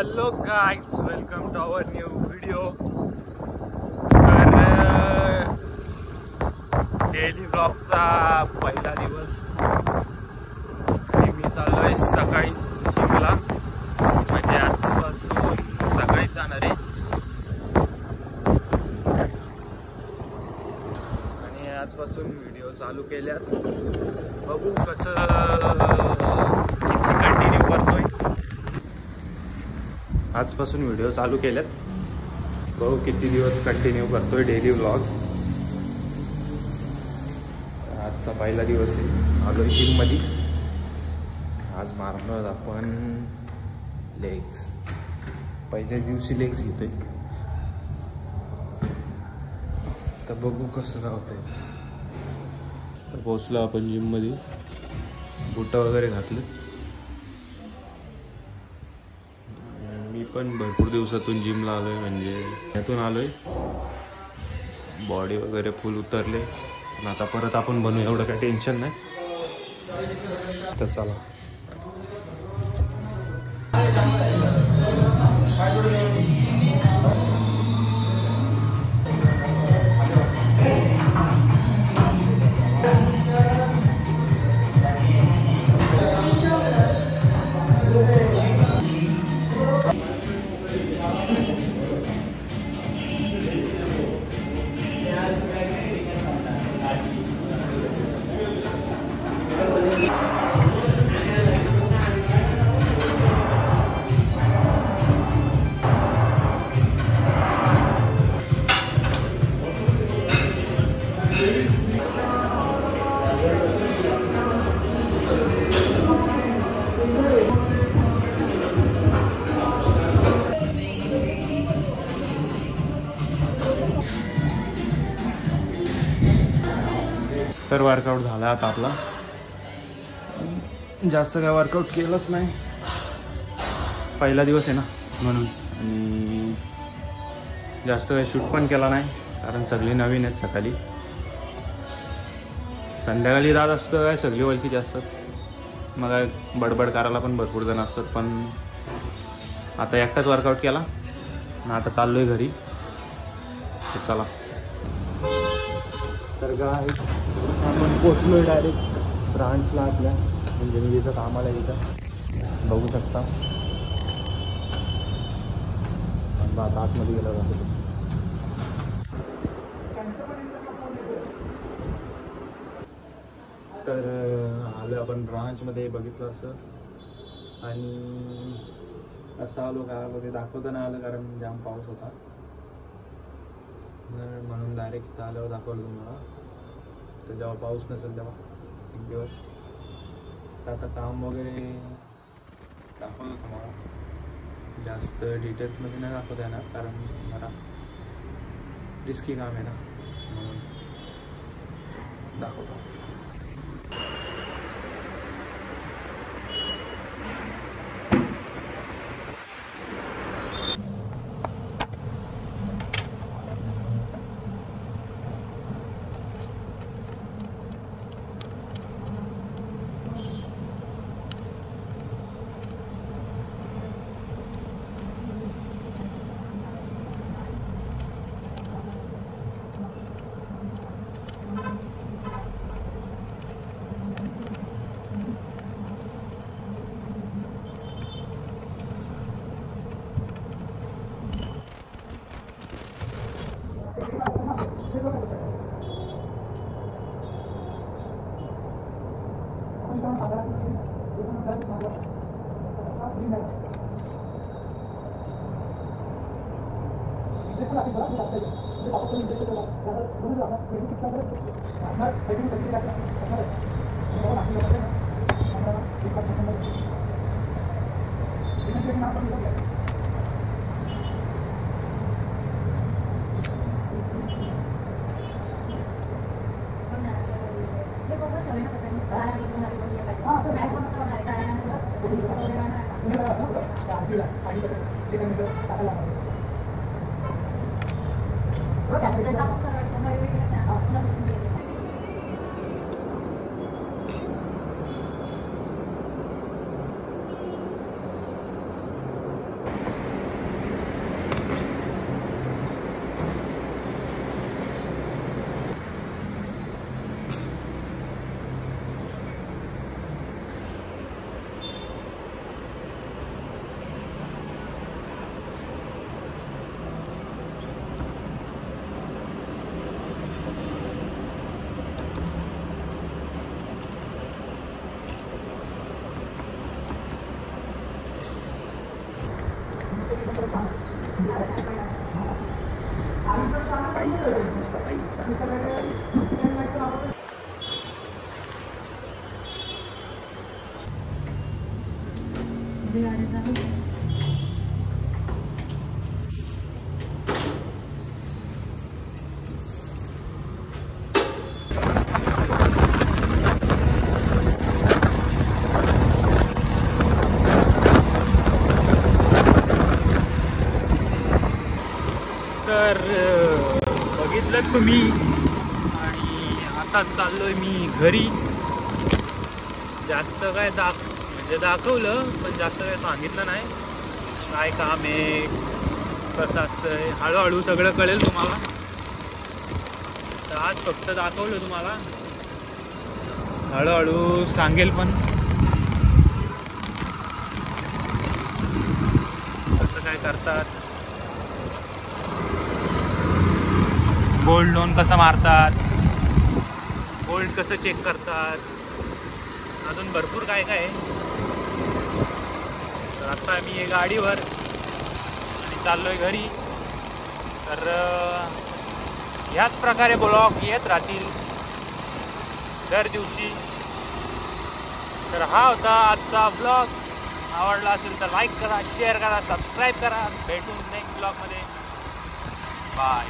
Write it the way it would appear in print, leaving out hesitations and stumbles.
Hello guys, welcome to our new video. तर daily ब्लॉगचा पहिला दिवस मी चाललोय सकाळी जिमला. म्हणजे आजपासून सकाळीच जाणार आहे आणि आजपासून व्हिडिओ चालू केल्यात. बघू कसं किती कंटिन्यू करतोय. आजपासून व्हिडिओ चालू केल्यात, बघू किती दिवस कंटिन्यू करतोय डेली व्लॉग. आजचा पहिला दिवस आहे, आलोय जिममध्ये. आज मारणार आपण लेग्स. पहिल्या दिवशी लेग्स घेतोय, तर बघू कसं काय होतंय. तर पोहोचलो आपण जिममध्ये, बुट वगैरे घातले. मी पण भरपूर दिवसातून जिमला आलोय, म्हणजे यातून आलोय. बॉडी वगैरे फुल उतरले, पण आता परत आपण बनवू, एवढं काही टेन्शन नाही. तर चला. तर वर्कआउट झाला आता आपला. जास्त काय वर्कआउट केलंच नाही, पहिला दिवस आहे ना म्हणून. आणि जास्त काही शूट पण केला नाही, कारण सगळी नवीन आहेत. सकाळी संध्याकाळी रात असतं काय, सगळी ओळखीची असतात. मग बडबड करायला पण भरपूर जण असतात. पण आता एकटाच वर्कआउट केला आणि आता चाललोय घरी. तर चला. तर काय आपण पोचलोय डायरेक्ट ब्रांचला आपल्या, म्हणजे मी जिथं कामाला इथं बघू शकता. आता आतमध्ये गेला जातो. तर आलो आपण ब्रांचमध्ये, बघितलं असं. आणि असं आलो का, ते दाखवता नाही आलं कारण जाम पाऊस होता, म्हणून डायरेक्ट आल्यावर दाखवलं तुम्हाला. तर जेव्हा पाऊस नसेल तेव्हा एक दिवस. आता काम वगैरे दाखवतो तुम्हाला. जास्त डिटेल्समध्ये नाही दाखवता येणार, कारण मला रिस्की काम आहे ना, म्हणून दाखवतो. शकता तुम्ही. आणि आता चाललोय मी घरी. जास्त काय म्हणजे दाखवलं पण जास्त काय सांगितलं नाही काय काम आहे कसं असतंय. हळूहळू सगळं कळेल तुम्हाला. तर आज फक्त दाखवलं तुम्हाला, हळूहळू सांगेल पण कसं काय करतात, गोल्ड लोन कसं मारतात, गोल्ड कसं चेक करतात, अजून भरपूर काय काय आहे. तर आता मी आहे गाडीवर आणि चाललोय घरी. तर ह्याच प्रकारे ब्लॉग येत राहतील दर दिवशी. तर हा होता आजचा ब्लॉग. आवडला असेल तर लाईक करा, शेअर करा, सबस्क्राईब करा. भेटून नेक्स्ट ब्लॉगमध्ये. बाय.